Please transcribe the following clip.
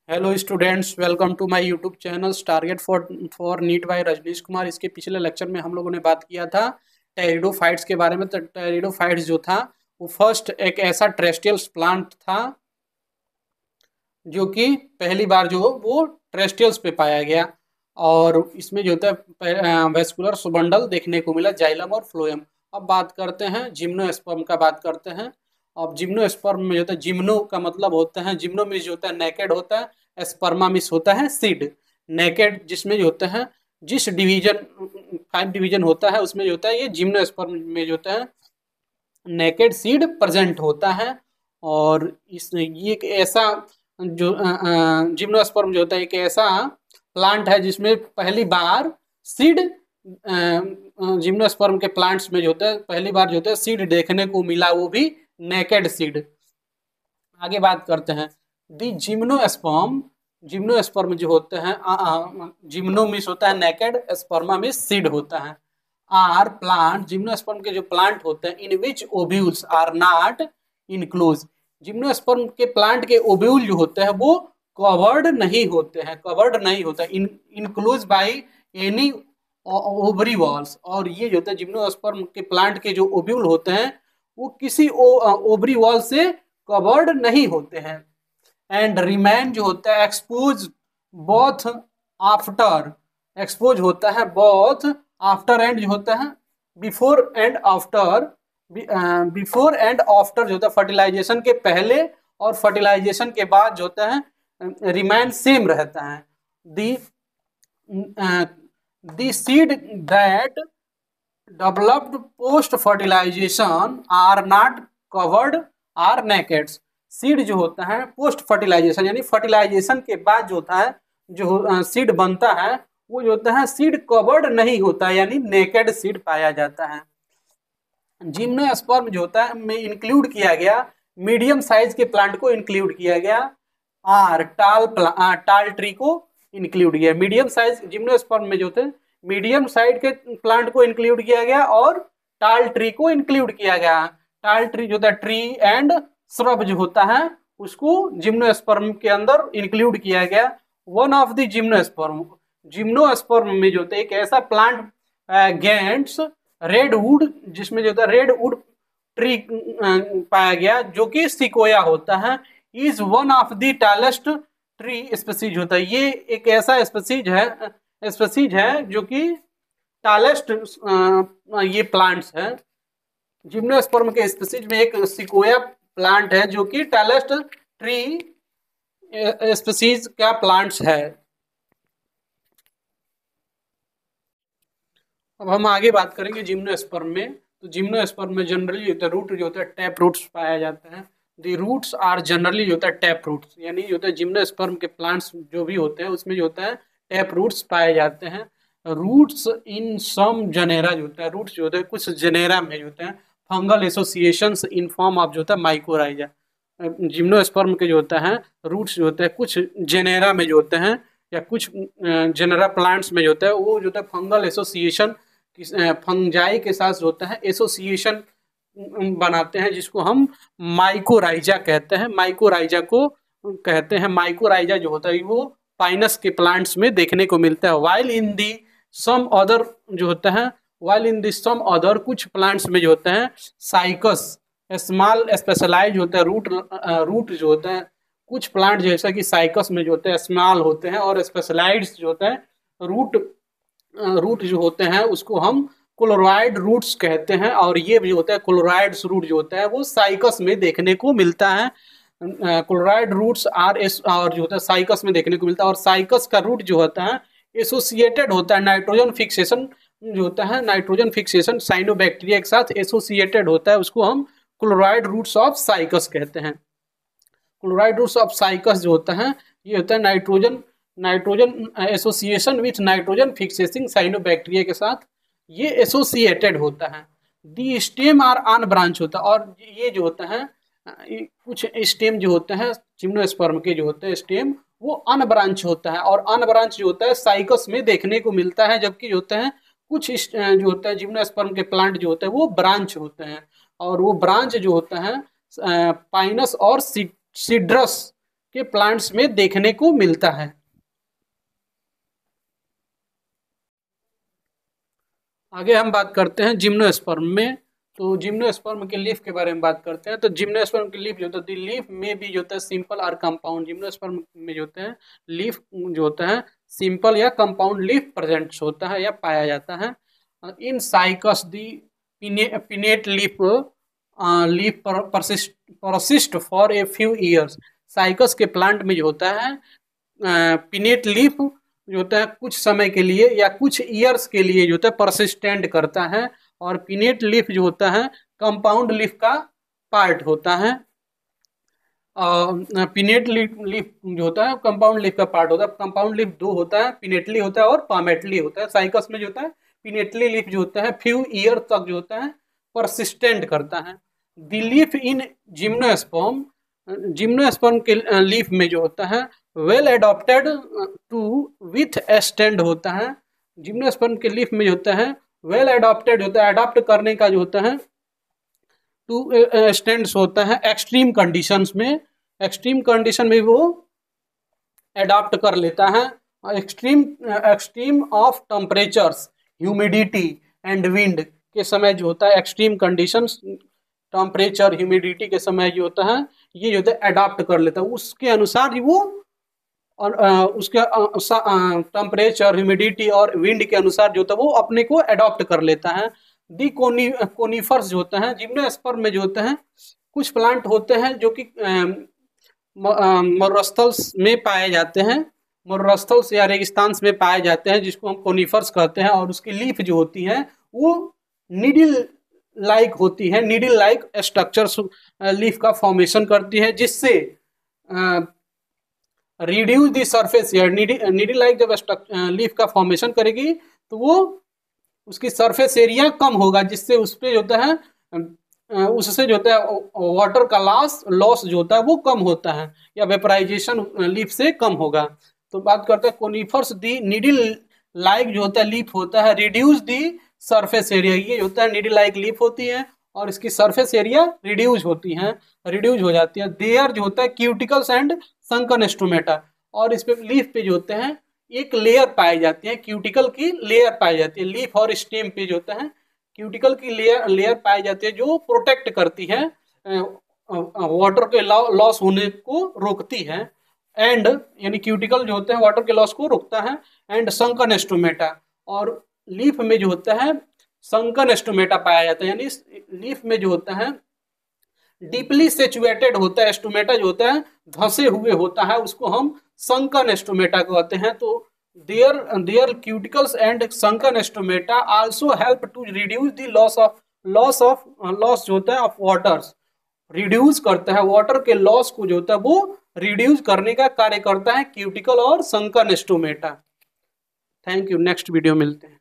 Hello students, welcome to my YouTube channel target for NEET by Rajneesh Kumar. इसके पिछले lecture में हम लोगों ने बात किया था टेरिडोफाइट्स के बारे में। तो टेरिडोफाइट्स जो था वो फर्स्ट एक ऐसा ट्रेस्टियल प्लांट था जो कि पहली बार जो वो ट्रेस्टियल्स पे पाया गया। और इसमें जो होता है वेस्कुलर सुबंडल देखने को मिला, जाइलम और फ्लोएम। अब बात करते हैं जिम्नोस्पर्म का, बात करते हैं। अब जिम्नोस्पर्म में जो होता है, जिम्नो का मतलब होता है, जिम्नोमिस जो होता है नेकेड होता है, स्पर्मामिस होता है सीड। नेकेड जिसमें जो होता है, जिस डिवीजन 5 डिवीजन होता है उसमें जो होता है ये जिम्नोस्पर्म में जो होता है नेकेड सीड प्रेजेंट होता है। और इस ये एक ऐसा जो जिम्नोस्पर्म जो होता है एक ऐसा प्लांट है जिसमें पहली बार सीड, जिम्नोस्पर्म के प्लांट्स में जो होता है पहली बार जो होता है सीड देखने को मिला, वो भी नेकेड सीड। आगे बात करते हैं दी जिम्नोस्पर्म। जिम्नोस्पर्म जो होते हैं, जिम्नोमिस होता है नेकेड, स्पर्मा मिस सीड होता है। आर प्लांट, जिम्नोस्पर्म के जो प्लांट होते हैं in which ovules are not enclose. Gymnosperm के प्लांट के ओव्यूल जो होते हैं वो कवर्ड नहीं होते हैं, कवर्ड नहीं होता, enclose by any ovary walls. और ये जो होता है जिम्नोस्पर्म के प्लांट के जो ओव्यूल होते हैं वो किसी ओवरी वॉल से कवर्ड नहीं होते हैं। एंड रिमेन जो होता है एक्सपोज बोथ आफ्टर, एक्सपोज होता है बोथ आफ्टर एंड जो होता है before and after. Before and after जो होता है फर्टिलाइजेशन के पहले और फर्टिलाइजेशन के बाद जो होता है रिमेन सेम रहता है। The the seed that developed post fertilization are not covered are naked। Seed जो होता है पोस्ट फर्टिलाइजेशन यानी फर्टिलाइजेशन के बाद जो होता है, जो सीड बनता है वो जो होता है सीड कवर्ड नहीं होता है, यानी नेकेड सीड पाया जाता है। जिम्नोस्पर्म जो होता है में इंक्लूड किया गया, मीडियम साइज के प्लांट को इंक्लूड किया गया। आर टाल ट्री को इंक्लूड किया। मीडियम साइज जिम्नोस्पर्म में जो होते हैं मीडियम साइज के प्लांट को इंक्लूड किया गया और टाल ट्री को इंक्लूड किया गया। टाल ट्री जो होता है ट्री एंड श्रब जो होता है उसको जिम्नोस्पर्म के अंदर इंक्लूड किया गया। One of the gymnosperm, gymnosperm में जो होता है एक ऐसा प्लांट गैंट्स रेड वुड, जिसमें जो होता है रेड वुड ट्री पाया गया जो कि सिकोया होता है। Is one of the tallest tree species होता है। ये एक ऐसा स्पीसीज है जो कि टालेस्ट ये प्लांट्स है। जिम्नोस्पर्म के स्पीसीज में एक सिकोया प्लांट है जो कि टालेस्ट ट्री स्पीसीज का प्लांट्स है। अब हम आगे बात करेंगे जिम्नोस्पर्म में। तो जिम्नोस्पर्म में जनरली होता है रूट जो होता है टैप रूट्स पाया जाता है। दी रूट्स आर जनरली जो होता है टैप रूट्स, यानी जो होता है जिम्नोस्पर्म के प्लांट्स जो भी होते हैं उसमें जो होता है टैप रूट्स पाए जाते हैं। रूट्स इन सम जनेरा जो होता है, रूट्स जो होते हैं कुछ जनेरा में जो होते हैं fungal associations in form of जो होता है माइकोराइजा। जिम्नोस्पर्म के जो होता है रूट्स जो होते हैं कुछ जेनेरा में जो होते हैं या कुछ जेनेरा प्लांट्स में जो होता है वो जो होता है फंगल एसोसिएशन, फंजाई के साथ जो होता है एसोसिएशन बनाते हैं, जिसको हम माइकोराइजा कहते हैं। माइकोराइजा को कहते हैं, माइकोराइजा जो होता है वो पाइनस के प्लांट्स में देखने को मिलता है। While in the some other जो होता है, while in the some other कुछ प्लांट्स में जो होता है साइकस स्मॉल स्पेशलाइज होता है। रूट जो होता है कुछ प्लांट जैसा कि साइकस में जो होते हैं स्मॉल होते हैं और स्पेशलाइज्ड जो होता है रूट जो होते हैं उसको हम क्लोराइड रूट्स कहते हैं। और ये भी होता है क्लोराइड रूट जो होता है वो साइकस में देखने को मिलता है। क्लोराइड रूट्स और जो होता है साइकस में देखने को मिलता है। और साइकस का रूट जो होता है एसोसिएटेड होता है नाइट्रोजन फिक्सेशन जो होता है, नाइट्रोजन फिक्सेशन साइनोबैक्टीरिया के साथ एसोसिएटेड होता है, उसको हम क्लोराइड रूट्स ऑफ साइकस कहते हैं। क्लोराइड रूट्स ऑफ साइकस जो होता है ये होता है nitrogen association with nitrogen fixing cyanobacteria के साथ ये एसोसिएटेड होता है। The stem are un branch होता है। और ये जो होता है कुछ स्टेम जो होते हैं जिम्नोस्पर्म के जो होते हैं स्टेम वो अन ब्रांच होता है। और अन ब्रांच जो होता है साइकस में देखने को मिलता है, जबकि जो होता है कुछ जो होता है जिम्नोस्पर्म के प्लांट जो होते हैं वो ब्रांच होते हैं। और वो ब्रांच जो होता है पाइनस और सिड्रस के प्लांट्स में देखने को मिलता है। आगे हम बात करते हैं जिम्नोस्पर्म में। तो जिम्नोस्पर्म के लीफ के बारे में बात करते हैं। तो जिम्नोस्पर्म के लीफ जो होता है, लीफ में भी जो होता है सिंपल और कंपाउंड। जिम्नोस्पर्म में जो होते हैं लीफ जो होता है सिंपल या कंपाउंड लीफ प्रेजेंट होता है या पाया जाता है। इन cycas the pinnate leaf leaf persist for a few years. Cycas के प्लांट में जो होता है पिनेट लीफ जो होता है कुछ समय के लिए या कुछ ईयर्स के लिए जो होता है परसिस्टेंट करता है। और पिनेट लीफ जो होता है कंपाउंड लीफ का पार्ट होता है। पिनेट लीफ जो होता है कंपाउंड लीफ का पार्ट होता है। कंपाउंड लीफ दो होता है, पिनेटली होता है और पामेटली होता है। साइकस में जो होता है पिनेटली लीफ जो होता है फ्यू ईयर तक जो होता है परसिस्टेंट करता है। The leaf in gymnosperm, gymnosperm के लीफ में जो होता है well adapted to withstand होता है। जिम्नोस्पर्म के लीफ में जो होता है वेल एडॉप्टेड होता है, अडॉप्ट करने का जो होता है टू स्टैंड्स होता है एक्सट्रीम कंडीशंस में। एक्सट्रीम कंडीशन में वो अडॉप्ट कर लेता है। Extreme of temperatures, humidity and wind के समय जो होता है एक्सट्रीम कंडीशंस, टेम्परेचर ह्यूमिडिटी के समय जो होता है ये जो होता है अडॉप्ट कर लेता है। उसके अनुसार वो और उसके टेम्परेचर ह्यूमिडिटी और विंड के अनुसार जो होता है वो अपने को अडॉप्ट कर लेता है। दी कोनिफर्स जो होता है जिम्नोस्पर्म में जो होते हैं कुछ प्लांट होते हैं जो कि मरुस्थल्स में पाए जाते हैं, मरुस्थल्स या रेगिस्तान में पाए जाते हैं जिसको हम कोनिफर्स कहते हैं। और उसकी लीफ जो होती है वो नीडल लाइक होती है, नीडल लाइक स्ट्रक्चर लीफ का फॉर्मेशन करती है जिससे reduce the surface area. Needle like जब लीफ का फॉर्मेशन करेगी तो वो उसकी सरफेस एरिया कम होगा जिससे उस पर जो होता है उससे जो होता है वाटर का लॉस जो होता है वो कम होता है या वेपराइजेशन लीफ से कम होगा। तो बात करते हैं कोनिफर्स दी नीडल लाइक जो होता है लीफ होता है रिड्यूस दी सरफेस एरिया। ये होता है नीडल लाइक लीफ होती है और इसकी सरफेस एरिया रिड्यूज होती है, रिड्यूज हो जाती है। देयर जो होता है क्यूटिकल्स एंड संकन स्टोमेटा, और इस पे लीफ पे जो होते हैं एक लेयर पाई जाती है, क्यूटिकल की लेयर पाई जाती है। लीफ और स्टेम पे जो होता है क्यूटिकल की लेयर पाई जाती है जो प्रोटेक्ट करती है, वाटर के लॉस होने को रोकती है। एंड यानी क्यूटिकल जो होते हैं वाटर के लॉस को रोकता है। एंड संकन स्टोमेटा, और लीफ में जो होता है संकन स्टोमेटा पाया जाता है, यानी लीफ में जो होता है डीपली सेचुएटेड होता है स्टोमेटा जो होता है धंसे हुए होता है, उसको हम संकन स्टोमेटा कहते हैं। तो their cuticles and sunken stomata also help to reduce the loss जो होता है ऑफ वाटर्स, रिड्यूस करता है वाटर के लॉस को जो होता है वो रिड्यूस करने का कार्य करता है क्यूटिकल और sunken stomata. Thank you, next video मिलते हैं।